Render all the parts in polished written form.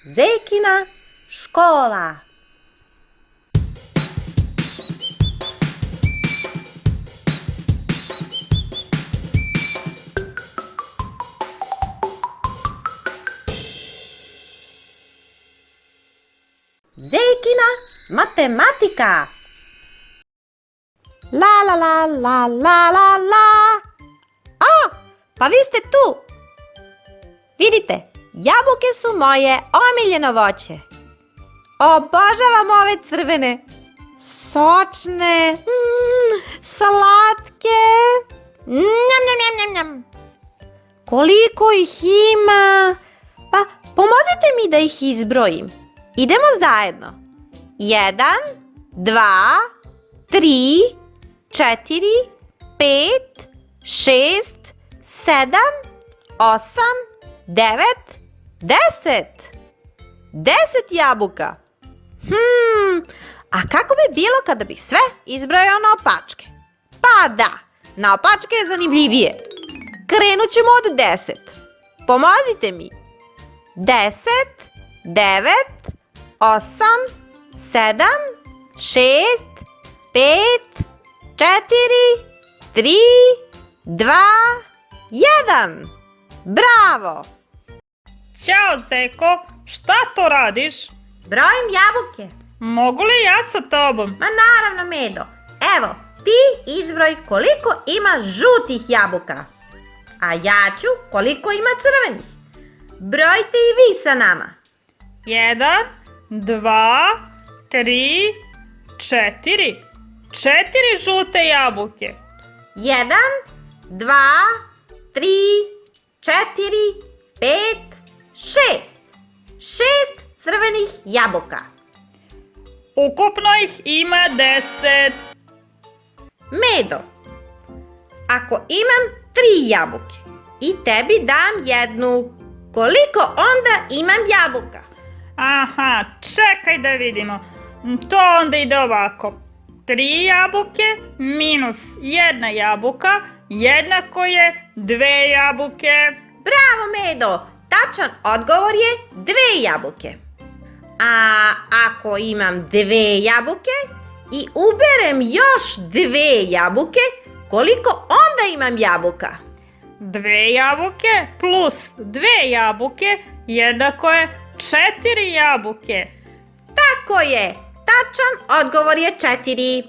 Zekina škola. Zekina matematika. La la la la la la la. A, pa vi ste tu. Vidite, jabuke su moje omiljeno voće. Obožavam ove crvene. Sočne, slatke. Njam, njam, njam, njam, njam. Koliko ih ima? Pa pomozite mi da ih izbrojim. Idemo zajedno. 1, 2, 3, 4, 5, 6, 7, 8, 9, 10. 10 jabuka. A kako bi bilo kada bih sve izbrojao na opačke? Pa da, na opačke je zanimljivije. Krenut ćemo od 10. Pomozite mi. 10, 9, 8, 7, 6, 5, 4, 3, 2, 1. Bravo! Ćao, Zeko, šta to radiš? Brojim jabuke. Mogu li ja sa tobom? Ma naravno, Medo. Evo, ti izbroj koliko ima žutih jabuka. A ja ću koliko ima crvenih. Brojite i vi sa nama. 1, 2, 3, 4. 4 žute jabuke. 1, 2, 3, 4, 5, 6. 6 crvenih jabuka. Ukupno ih ima 10. Medo, ako imam 3 jabuke i tebi dam jednu, koliko onda imam jabuka? Aha, čekaj da vidimo. To onda ide ovako. 3 jabuke minus 1 jabuka jednako je 2 jabuke. Bravo, Medo! Tačan odgovor je 2 jabuke. A ako imam 2 jabuke i uberem još 2 jabuke, koliko onda imam jabuka? 2 jabuke plus 2 jabuke jednako je 4 jabuke. Tako je! Tačan odgovor je 4.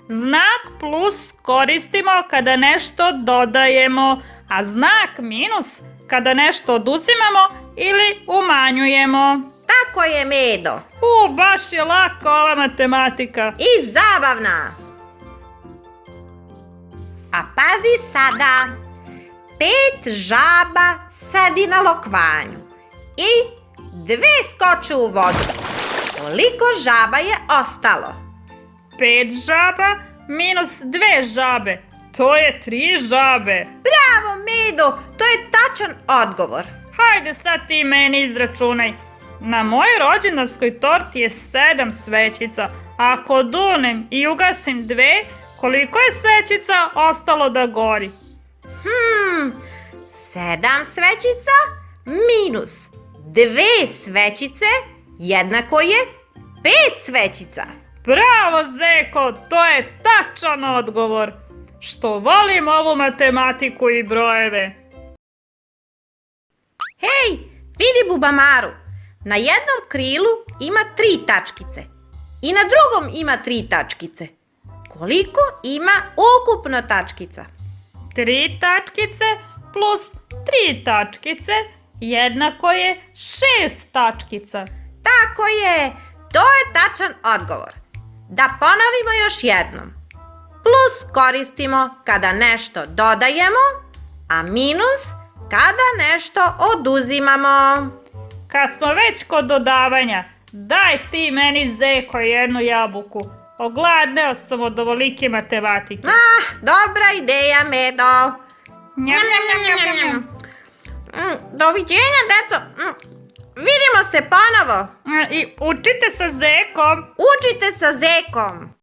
Znak plus koristimo kada nešto dodajemo, a znak minus kada nešto oduzimamo ili umanjujemo. Tako je, Medo. Baš je laka ova matematika. I zabavna. A pazi sada. 5 žaba sedi na lokvanju i 2 skoče u vodu. Koliko žaba je ostalo? 5 žaba minus 2 žabe. To je 3 žabe. Bravo, Medo, to je tačan odgovor. Hajde sad ti meni izračunaj. Na mojoj rođendanskoj torti je 7 svećica. Ako dunem i ugasim 2, koliko je svećica ostalo da gori? 7 svećica minus 2 svećice jednako je 5 svećica. Bravo, Zeko, to je tačan odgovor. Što volim ovu matematiku i brojeve. Hej, vidi bubamaru. Na jednom krilu ima 3 tačkice i na drugom ima 3 tačkice. Koliko ima ukupno tačkica? 3 tačkice plus 3 tačkice jednako je 6 tačkica. Tako je, to je tačan odgovor. Da ponovimo još jednom. Plus koristimo kada nešto dodajemo, a minus kada nešto oduzimamo. Kad smo već kod dodavanja, daj ti meni, Zeko, jednu jabuku. Ogladneo sam od ovolike matematike. Dobra ideja, Medo. Njam, njam, njam, njam, njam. Doviđenja, deco. Vidimo se ponovo. I učite sa Zekom. Učite sa Zekom.